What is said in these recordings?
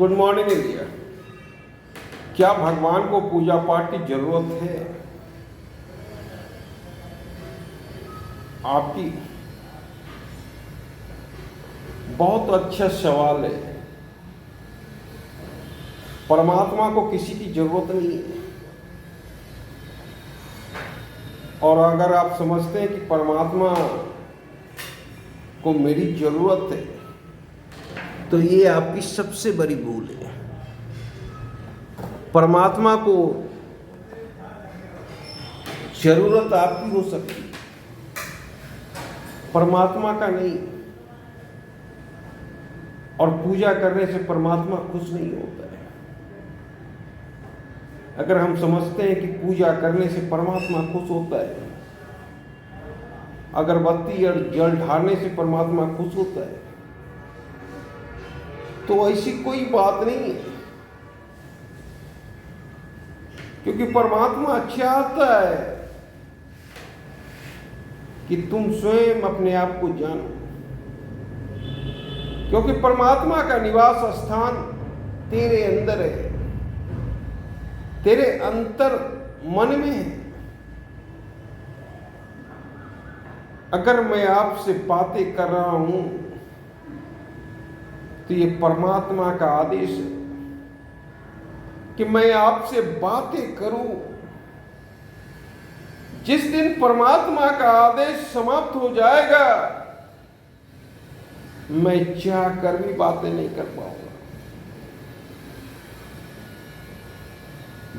Good morning India. क्या भगवान को पूजा पाठ की जरूरत है? आपकी बहुत अच्छा सवाल है। परमात्मा को किसी की जरूरत नहीं है। और अगर आप समझते हैं कि परमात्मा को मेरी जरूरत है तो ये आपकी सबसे बड़ी भूल है। परमात्मा को जरूरत आपकी हो सकती है, परमात्मा का नहीं। और पूजा करने से परमात्मा खुश नहीं होता है। अगर हम समझते हैं कि पूजा करने से परमात्मा खुश होता है, अगरबत्ती और जल ढारने से परमात्मा खुश होता है, तो ऐसी कोई बात नहीं है। क्योंकि परमात्मा चाहता है कि तुम स्वयं अपने आप को जानो। क्योंकि परमात्मा का निवास स्थान तेरे अंदर है, तेरे अंतर मन में है। अगर मैं आपसे बातें कर रहा हूं तो ये परमात्मा का आदेश है कि मैं आपसे बातें करूं। जिस दिन परमात्मा का आदेश समाप्त हो जाएगा, मैं चाह कर भी बातें नहीं कर पाऊंगा।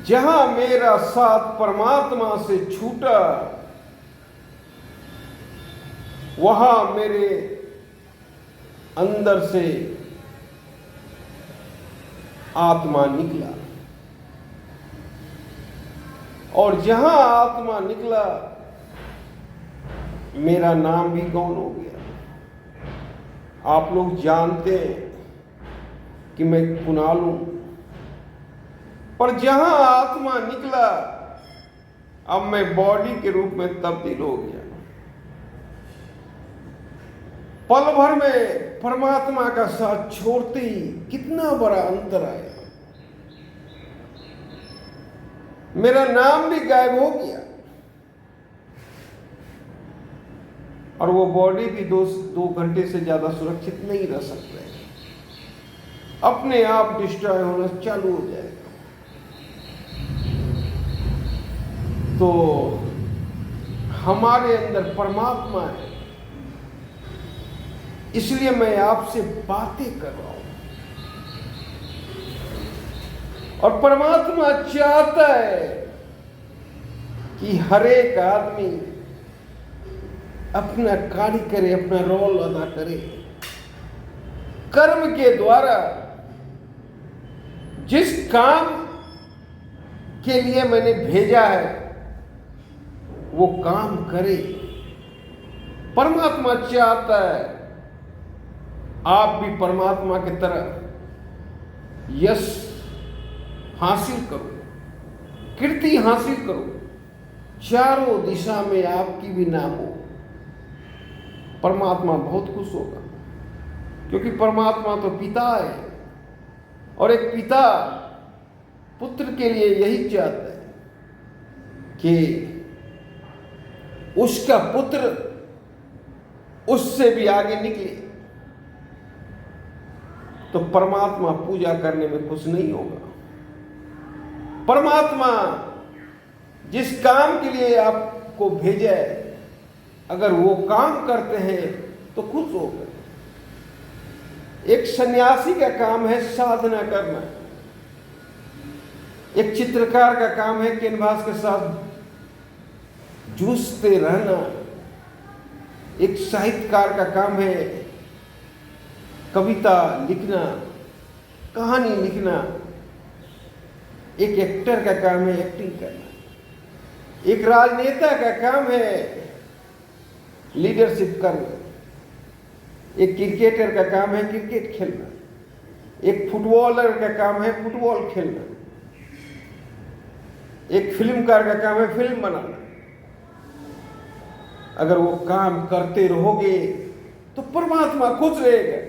जहां मेरा साथ परमात्मा से छूटा, वहां मेरे अंदर से आत्मा निकला, और जहां आत्मा निकला मेरा नाम भी गौण हो गया। आप लोग जानते हैं कि मैं कुणाल हूं, पर जहां आत्मा निकला अब मैं बॉडी के रूप में तब्दील हो गया। पल भर में परमात्मा का साथ छोड़ते ही कितना बड़ा अंतर आया। मेरा नाम भी गायब हो गया, और वो बॉडी भी दो घंटे से ज्यादा सुरक्षित नहीं रह सकते। अपने आप डिस्ट्रॉय होना चालू हो जाएगा। तो हमारे अंदर परमात्मा है, इसलिए मैं आपसे बातें कर रहा हूं। और परमात्मा चाहता है कि हर एक आदमी अपना कार्य करे, अपना रोल अदा करे। कर्म के द्वारा जिस काम के लिए मैंने भेजा है वो काम करे। परमात्मा चाहता है आप भी परमात्मा की तरह यश हासिल करो, कीर्ति हासिल करो, चारों दिशा में आपकी भी नाम हो। परमात्मा बहुत खुश होगा, क्योंकि परमात्मा तो पिता है, और एक पिता पुत्र के लिए यही चाहता है कि उसका पुत्र उससे भी आगे निकले। तो परमात्मा पूजा करने में खुश नहीं होगा। परमात्मा जिस काम के लिए आपको भेजा है, अगर वो काम करते हैं तो खुश हो गए। एक सन्यासी का काम है साधना करना, एक चित्रकार का काम है कैनवास के साथ जूझते रहना, एक साहित्यकार का काम है कविता लिखना, कहानी लिखना, एक एक्टर का काम है एक्टिंग करना, एक राजनेता का काम है लीडरशिप करना, एक क्रिकेटर का काम है क्रिकेट खेलना, एक फुटबॉलर का काम है फुटबॉल खेलना, एक फिल्मकार का काम है फिल्म बनाना। अगर वो काम करते रहोगे तो परमात्मा खुश रहेगा।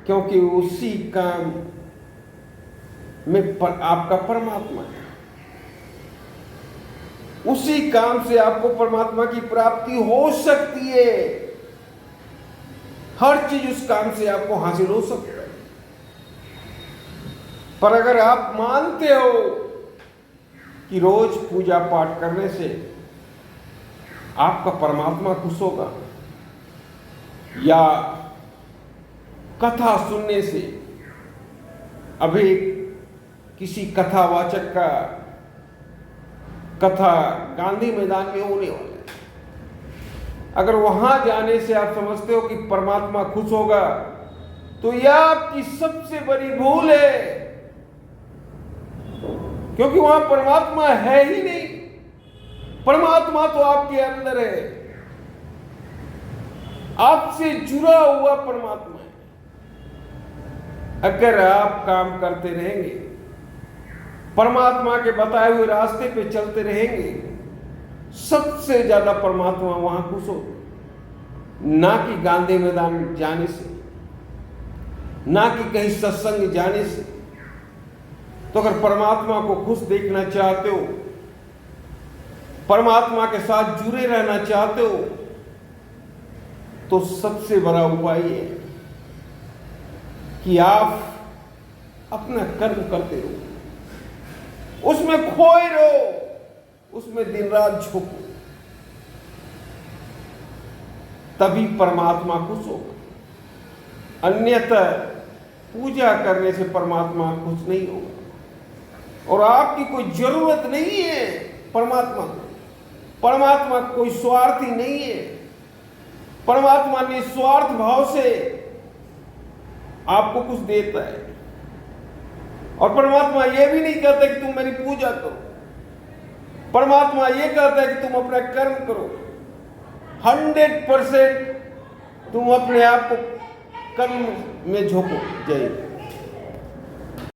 क्योंकि उसी काम में आपका परमात्मा है। उसी काम से आपको परमात्मा की प्राप्ति हो सकती है। हर चीज उस काम से आपको हासिल हो सकता है। पर अगर आप मानते हो कि रोज पूजा पाठ करने से आपका परमात्मा खुश होगा, या कथा सुनने से, अभी किसी कथावाचक का कथा गांधी मैदान में होने वाला है, अगर वहां जाने से आप समझते हो कि परमात्मा खुश होगा, तो यह आपकी सबसे बड़ी भूल है, क्योंकि वहां परमात्मा है ही नहीं। परमात्मा तो आपके अंदर है, आपसे जुड़ा हुआ परमात्मा है। अगर आप काम करते रहेंगे, परमात्मा के बताए हुए रास्ते पे चलते रहेंगे, सबसे ज्यादा परमात्मा वहां खुश हो, ना कि गांधी मैदान जाने से, ना कि कहीं सत्संग जाने से। तो अगर परमात्मा को खुश देखना चाहते हो, परमात्मा के साथ जुड़े रहना चाहते हो, तो सबसे बड़ा उपाय है कि आप अपना कर्म करते रहो, उसमें खोए रहो, उसमें दिन रात झोंको, तभी परमात्मा खुश होगा। अन्यथा पूजा करने से परमात्मा खुश नहीं होगा। और आपकी कोई जरूरत नहीं है परमात्मा को। परमात्मा कोई स्वार्थी नहीं है। परमात्मा निस्वार्थ भाव से आपको कुछ देता है। और परमात्मा यह भी नहीं कहता कि तुम मेरी पूजा करो। परमात्मा यह कहता है कि तुम अपना कर्म करो। 100% तुम अपने आप को कर्म में झोंको। जय